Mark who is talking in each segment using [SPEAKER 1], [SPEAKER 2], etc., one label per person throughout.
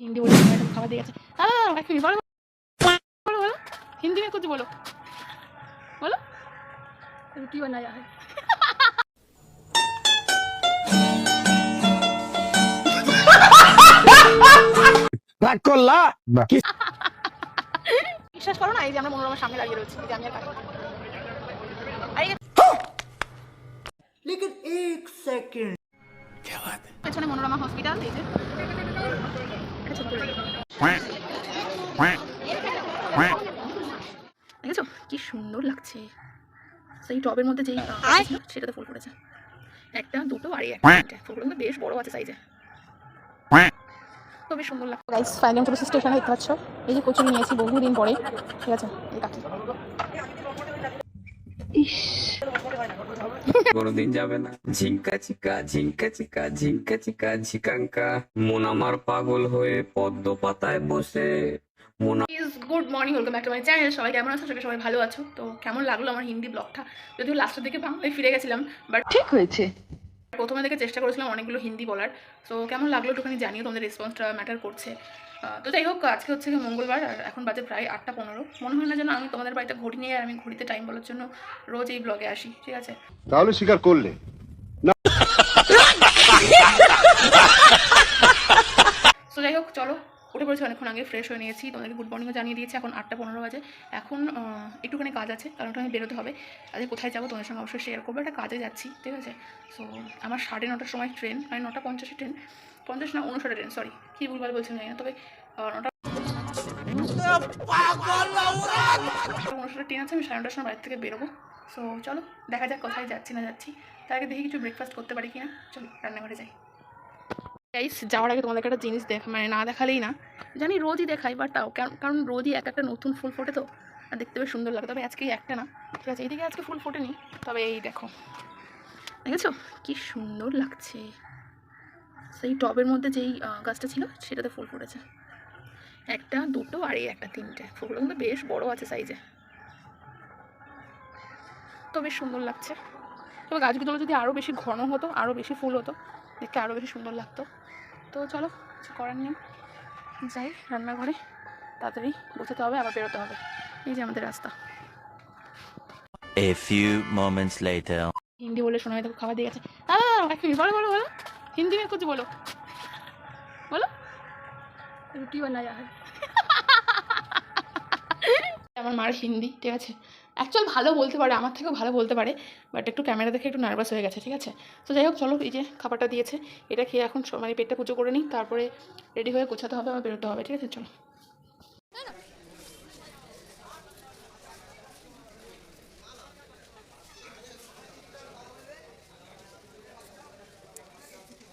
[SPEAKER 1] हिंदी बोलो मैडम खावा दिया एक मिनट बोलो बोलो बोलो हिंदी में कुछ बोलो बोलो रोटी बनाया है বিশ্বাস করো না এই যে আমরা মনোরমার সামনে দাঁড়িয়ে রয়েছি এই যে আমি আর কাকি
[SPEAKER 2] लेकिन एक सेकंड
[SPEAKER 1] পেছনে মনোরমা হসপিটাল এই যে এটা ছোট দেখেছো কি সুন্দর লাগছে সেই টবের মধ্যে যেই ছিল সেটাতে ফুল ফুটেছে একটা দুটো আর একটা ফুলগুলো বেশ বড় আছে সাইজে তো বেশ সুন্দর লাগছে গাইস ফাইনালি আমরা স্টেশনে দেখতে পাচ্ছ এই যে কচুরি নিয়েছি বহুদিন পরে ঠিক আছে এই কাকি ইস
[SPEAKER 3] কোনদিন যাবে না ঝিঙ্কা চিকা ঝিঙ্কা চিকা ঝিঙ্কা চিকা ঝিকাঙ্কা মন আমার পাগল হয়ে পদ্ম পাতায় বসে
[SPEAKER 1] good morning welcome back to my channel সবাই কেমন আছো সবাই ভালো আছো তো কেমন লাগলো আমার হিন্দি ব্লগটা যদিও লাস্টের দিকে বাংলায় ফিরে গেছিলাম বাট ঠিক হয়েছে প্রথমে থেকে চেষ্টা করেছিলাম অনেকগুলো হিন্দি বলার তো কেমন লাগলো একটুখানি জানিও তোমাদের রেসপন্সটা ম্যাটার করছে তো যাই হোক আজকে হচ্ছে মঙ্গলবার আর এখন বাজে প্রায় 8:15 মনে হয় না যেন আমি তোমাদের বাড়িতে ঘড়ি নিয়ে আর আমি ঘড়িতে টাইম বলার জন্য রোজ এই ব্লগে আসি ঠিক আছে
[SPEAKER 4] তাহলে স্বীকার করলে
[SPEAKER 1] তো যাই হোক চলো উঠে পড়েছি অনেকক্ষণ আগে ফ্রেশ হয়ে নিয়েছি তোমাদেরকে গুড মর্নিংও জানিয়ে দিয়েছি এখন 8:15 বাজে এখন একটুখানি কাজ আছে কারণ আমি বেরোতে হবে আজকে কোথায় যাবো তোমাদের সঙ্গে অবশ্যই শেয়ার করবো একটা কাজে যাচ্ছি ঠিক আছে সো আমার 9:30টার সময় ট্রেন মানে 9:50 ট্রেন 50 না 59 ট্রেন সরি কী ভুলভাল বলছেন জানি না তবে 9:59 ট্রেন আছে আমি 9:30টার সময় বাড়ির থেকে বেরোবো সো চলো দেখা যাক কোথায় যাচ্ছি না যাচ্ছি তার আগে দেখি কিছু ব্রেকফাস্ট করতে পারি কিনা চলো রান্নাঘরে যাই গাইস যাওয়ার আগে তোমাদেরকে একটা জিনিস মানে না দেখালেই না জানি রোজই দেখাই বাট তাও কারণ রোজই একটা নতুন ফুল ফোটে তো আর দেখতে বেশ সুন্দর লাগে তবে আজকে একটা না ঠিক আছে এইদিকে আজকে ফুল ফোটেনি তবে এই দেখো দেখেছো কি সুন্দর লাগছে সেই টবের মধ্যে যেই গাছটা ছিল সেটাতে ফুল ফুটেছে একটা দুটো আর এই একটা তিনটে ফুলগুলো কিন্তু বেশ বড় আছে সাইজে তো বেশ সুন্দর লাগছে তবে গাছগুলো যদি আরও বেশি ঘন হতো আরও বেশি ফুল হতো দেখতে আরও বেশি সুন্দর লাগতো তো চলো কিছু করার নেই যাই রান্নাঘরে তাড়াতাড়ি গোছাতে হবে আবার বেরোতে হবে এই যে আমাদের রাস্তা
[SPEAKER 5] A few moments later
[SPEAKER 1] Hindi বলে শোনা হয় তো খাবার দিয়ে গেছে এক মিনিট বলো বলো বলো হিন্দি में कुछ बोलो बोलो রুটি বানায়া है আমার মার হিন্দি ঠিক আছে অ্যাকচুয়াল ভালো বলতে পারে আমার থেকেও ভালো বলতে পারে বাট একটু ক্যামেরা দেখে একটু নার্ভাস হয়ে গেছে ঠিক আছে তো যাই হোক চলো এই যে খাবারটা দিয়েছে এটা খেয়ে এখন মানে পেটটা পুজো করে নিই তারপরে রেডি হয়ে গোছাতে হবে আমার বেরোতে হবে ঠিক আছে চলো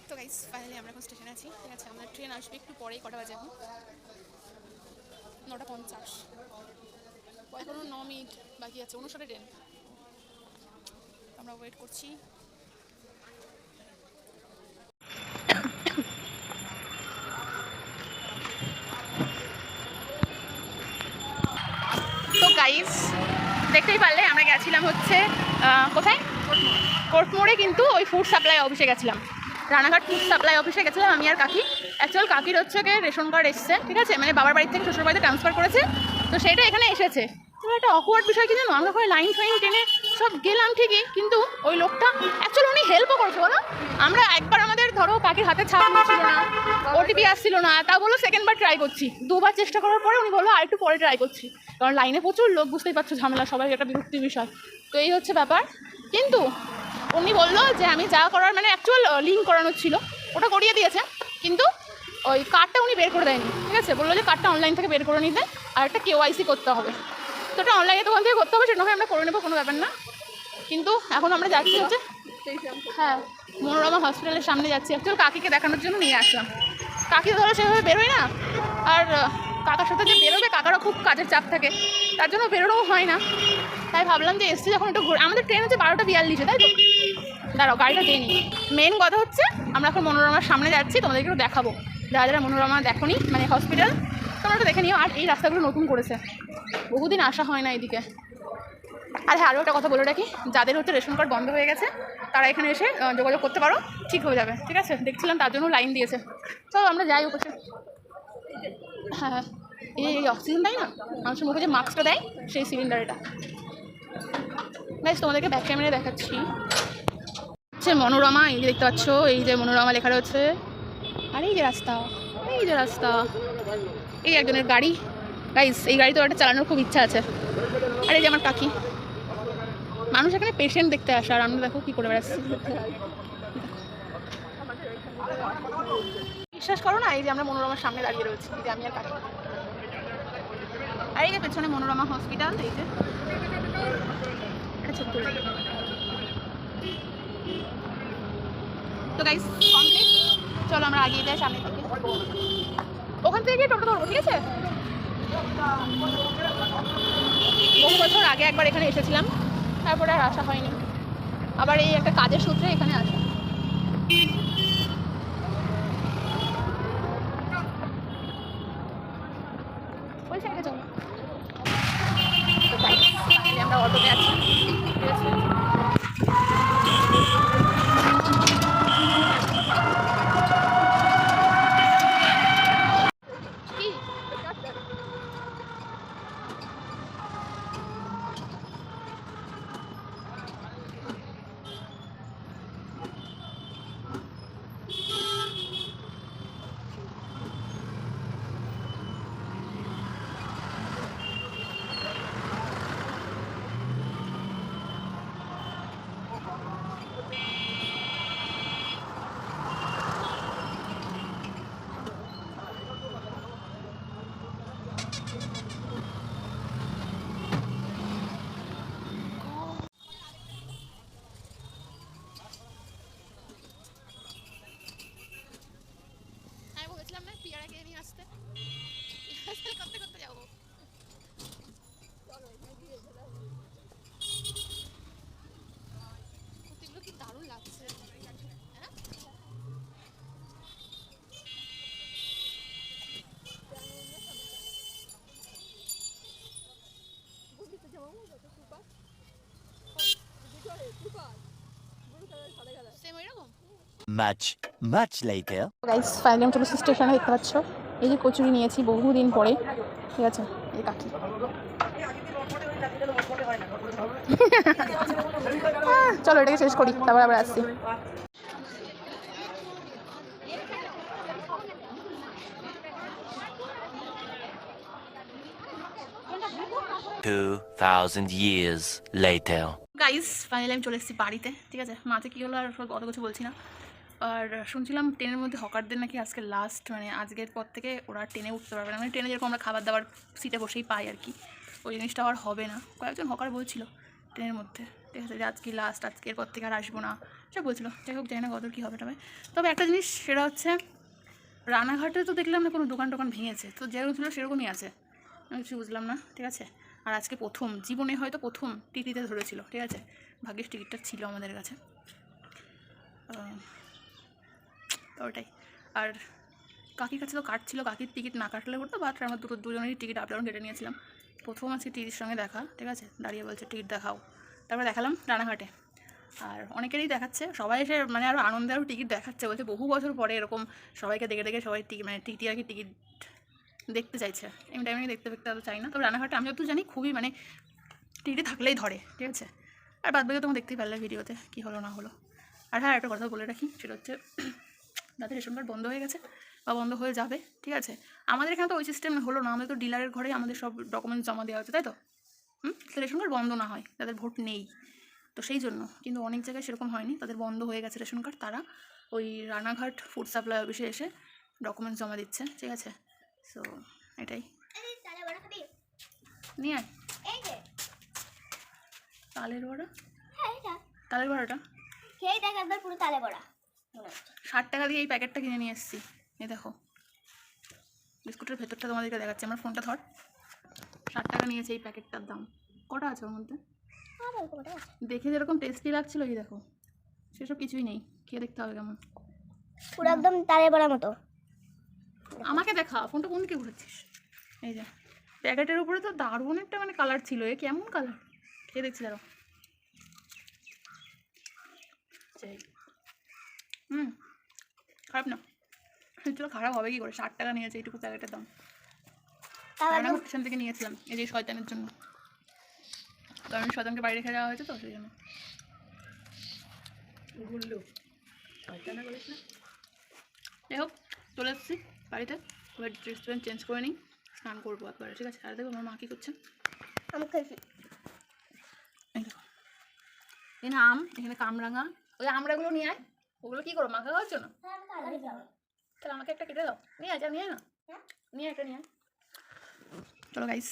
[SPEAKER 1] তো গাইস ফাইনালি আমরা এখন স্টেশনে আছি ঠিক আছে আমাদের ট্রেন আসবে একটু পরেই কটা বাজে এখন 9:50 এখনো 9 মিনিট বাকি আছে 59 ট্রেন আমরা ওয়েট করছি তো গাইস দেখতেই পারলে আমরা গেছিলাম হচ্ছে কোথায় কোর্টমোড়ে কিন্তু ওই ফুড সাপ্লাই অফিসে গেছিলাম রানাঘাট ফুড সাপ্লাই অফিসে গেছিলাম আমি আর কাকি অ্যাকচুয়াল কাকির হচ্ছে রেশন কার্ড এসছে ঠিক আছে মানে বাবার বাড়ি থেকে শ্বশুর বাড়িতে ট্রান্সফার করেছে তো সেইটা এখানে এসেছে তো একটা অকওয়ার্ড বিষয় কি জানো আমরা ওখানে লাইন ফাইন টেনে সব গেলাম ঠিকই কিন্তু ওই লোকটা অ্যাকচুয়ালি উনি হেল্পও করেছে বলো আমরা একবার আমাদের ধরো কাকির হাতে ছাপ ছিল না ওটিপি আসছিল না তা বলো সেকেন্ডবার ট্রাই করছি দুবার চেষ্টা করার পরে উনি বললো আর একটু পরে ট্রাই করছি কারণ লাইনে প্রচুর লোক বুঝতেই পারছো ঝামেলা সবাই একটা বিরক্তির বিষয় তো এই হচ্ছে ব্যাপার কিন্তু উনি বললো যে আমি যা করার মানে অ্যাকচুয়াল লিঙ্ক করানোর ছিল ওটা করিয়ে দিয়েছে কিন্তু ওই কার্ডটা উনি বের করে দেয়নি ঠিক আছে বললো যে কার্ডটা অনলাইন থেকে বের করে নিতে আর একটা KYC করতে হবে তো ওটা অনলাইনে দোকান থেকে করতে হবে সেটা নয় আমরা করে নেবো কোনো ব্যাপার না কিন্তু এখন আমরা যাচ্ছি হচ্ছে হ্যাঁ মনোরমা হসপিটালের সামনে যাচ্ছি অ্যাকচুয়াল কাকিকে দেখানোর জন্য নিয়ে আসলাম কাকি ধরো সেভাবে বেরোয় না আর কাকার সাথে যে বেরোবে কাকারও খুব কাজের চাপ থাকে তার জন্য বেরোনোও হয় না তাই ভাবলাম যে এসছি যখন একটু ঘুরে আমাদের ট্রেন হচ্ছে 12:42 তাই তো দাঁড়াও গাড়িটা দিয়ে নিই মেন কথা হচ্ছে আমরা এখন মনোরমার সামনে যাচ্ছি তোমাদেরকে একটু দেখাবো যারা যারা মনোরমা দেখোনি মানে হসপিটাল তোমরা একটু দেখে নিও আর এই রাস্তাগুলো নতুন করেছে বহুদিন আসা হয় না এদিকে আর হ্যাঁ আরও একটা কথা বলে রাখি যাদের হচ্ছে রেশন কার্ড বন্ধ হয়ে গেছে তারা এখানে এসে যোগাযোগ করতে পারো ঠিক হয়ে যাবে ঠিক আছে দেখছিলাম তার জন্য লাইন দিয়েছে চলো আমরা যাই ওপাশে হ্যাঁ, এই অক্সিজেন দেয় না, মানুষের মুখে যে মাস্কটা দেয় সেই সিলিন্ডার এটা। গাইস তোমাদেরকে ব্যাক ক্যামেরায় দেখাচ্ছি, হচ্ছে মনোরমা, এই যে দেখতে পাচ্ছ, এই যে মনোরমা লেখা রয়েছে। আর এই যে রাস্তা, এই যে রাস্তা, এই একজনের গাড়ি। গাইস এই গাড়ি তো একটা চালানোর খুব ইচ্ছা আছে। আর এই যে আমার কাকি। মানুষ এখানে পেশেন্ট দেখতে আসে, আর আমরা দেখো কি করে বেড়াচ্ছি। বিশ্বাস করো না, এই যে আমরা মনোরমার সামনে দাঁড়িয়ে রয়েছি, এই যে আমি আর কাকি। আর এই যে পেছনে মনোরমা হসপিটাল, এই যে এটা ছোট্ট। তো গাইস কমপ্লিট, চলো আমরা আগিয়ে যাই সামনে থেকে। ওখান থেকে টোটো ধরবো, ঠিক আছে? বহু বছর আগে একবার এখানে এসেছিলাম, তারপরে আর আসা হয়নি। আবার এই একটা কাজের সূত্রে এখানে আসা। ওই সাইডে চলো। তো guys, finally আমরা অটোতে আছি, ঠিক আছে? কি?
[SPEAKER 5] Much later.
[SPEAKER 1] গাইস ফাইনালি আমি চলে এসেছি স্টেশনে, দেখতে পাচ্ছ এই যে কচুরি নিয়েছি বহুদিন পরে, ঠিক আছে? এই কাকি চলো এটাকে শেষ করি, তারপর আবার আসছি।
[SPEAKER 5] 2000 years later.
[SPEAKER 1] গাইস ফাইনালি আমি চলে এসেছি বাড়িতে, ঠিক আছে? মাঝে কী হলো আর অত কিছু বলছি না। আর শুনছিলাম ট্রেনের মধ্যে হকারদের নাকি আজকে লাস্ট, মানে আজকের পর থেকে ওরা ট্রেনে উঠতে পারবে না, মানে ট্রেনে যেরকম আমরা খাবার দাবার সিটে বসেই পাই আর কি, ওই জিনিসটা আর হবে না। কয়েকজন হকার বলছিল ট্রেনের মধ্যে, ঠিক আছে, যে আজকে লাস্ট, আজকের পর থেকে আর আসবো না, সেটা বলছিল। যাই হোক, জানি না কত কী হবে তবে। তবে একটা জিনিস, সেটা হচ্ছে রানাঘাটে তো দেখলাম না কোনো দোকান টোকান ভেঙেছে, তো যেরকম ছিল সেরকমই আছে, আমি কিছু বুঝলাম না, ঠিক আছে? আর আজকে প্রথম জীবনে হয়তো প্রথম টিটিতে ধরেছিল, ঠিক আছে? ভাগ্যিস টিকিটটা ছিল আমাদের কাছে, তো ওটাই। আর কাকির কাছে তো কাটছিল, কাকির টিকিট না কাটলে হতো, বাট আমার দুজনেরই টিকিট আপডাউন কেটে নিয়েছিলাম। প্রথম আজকে টিটির সঙ্গে দেখা, ঠিক আছে? দাঁড়িয়ে বলছে টিকিট দেখাও, তারপরে দেখালাম রানাঘাটে। আর অনেকেরই দেখাচ্ছে, সবাই এসে মানে আরও আনন্দে আরও টিকিট দেখাচ্ছে, বলছে বহু বছর পরে এরকম সবাইকে দেখে দেখে সবাই টিকিট, মানে টিটি আর কি টিকিট দেখতে চাইছে। এমনি টাইমে দেখতে তো চাই না, তবে রানাঘাটে আমি যতটুকু জানি খুবই মানে টিটি থাকলেই ধরে, ঠিক আছে? আর বাদ বাকি তোমার দেখতেই পারলে ভিডিওতে কী হলো না হলো। আর হ্যাঁ, একটা কথা বলে রাখি, সেটা হচ্ছে যাদের রেশন কার্ড বন্ধ হয়ে গেছে বা বন্ধ হয়ে যাবে, ঠিক আছে? আমাদের এখানে তো ওই সিস্টেম হলো না, আমাদের তো ডিলারের ঘরেই আমাদের সব ডকুমেন্টস জমা দেওয়া হচ্ছে, তাই তো? রেশন কার্ড বন্ধ না হয়, তাদের ভোট নেই, তো সেই জন্য। কিন্তু অনেক জায়গায় সেরকম হয়নি, তাদের বন্ধ হয়ে গেছে রেশন কার্ড, তারা ওই রানাঘাট ফুড সাপ্লাই অফিসে এসে ডকুমেন্টস জমা দিচ্ছে, ঠিক আছে? সো এটাই নিয়ে আয়। তালের বড়া, তালের বড়াটা
[SPEAKER 4] খেয়ে দেখ একবার, পুরো তালে বড়া।
[SPEAKER 1] 60 টাকা দিয়ে এই প্যাকেটটা কিনে নিয়ে এসেছি। এই দেখো বিস্কুটের ভেতরটা তোমাদেরকে দেখাচ্ছি, আমার ফোনটা ধর। 60 টাকা নিয়েছে এই প্যাকেটটার দাম। কটা আছে ওর মধ্যে? দেখে যেরকম টেস্টি লাগছিল, এই দেখো সেসব কিছুই নেই, খেয়ে দেখতে হবে কেমন।
[SPEAKER 4] পুরো একদম তালে বড়ার মতো।
[SPEAKER 1] আমাকে দেখা, ফোনটা কোন দিকে ঘুরেছিস? এই যে প্যাকেটের উপরে তো দারুণ একটা মানে কালার ছিল, এ কেমন কালার, খেয়ে দেখছি দাঁড়ো। খারাপ না, চলো খারাপ হবে কি করে? 60 টাকা নিয়েছে এইটুকু প্যাকেটের দাম।
[SPEAKER 4] তাও একদম
[SPEAKER 1] রান্নাঘর পিছন থেকে নিয়েছিলাম এই যে শয়তানের জন্য, কারণ শয়তানকে বাড়ি রেখে দেওয়া হয়েছে তো সেই জন্য। ঘুরলো শয়তানা বলিস না। যাই হোক চলে এসেছি বাড়িতে, এবার রেস্টুরেন্ট চেঞ্জ করে নিই, স্নান করবো একবারে, ঠিক আছে? আর দেখো আমার মা কী করছেন,
[SPEAKER 4] আমি খেয়েছি।
[SPEAKER 1] এই দেখো এখানে আম, এখানে কামরাঙা, ওই আমরাগুলো নিয়ে আয়, ওগুলো কী করো মাখা খাওয়ার জন্য? তাহলে আমাকে একটা কেটে দাও, নিয়ে আয়, যা নিয়ে আয় না, নিয়ে আয় একটা নিয়ে আয়। চলো গাইস।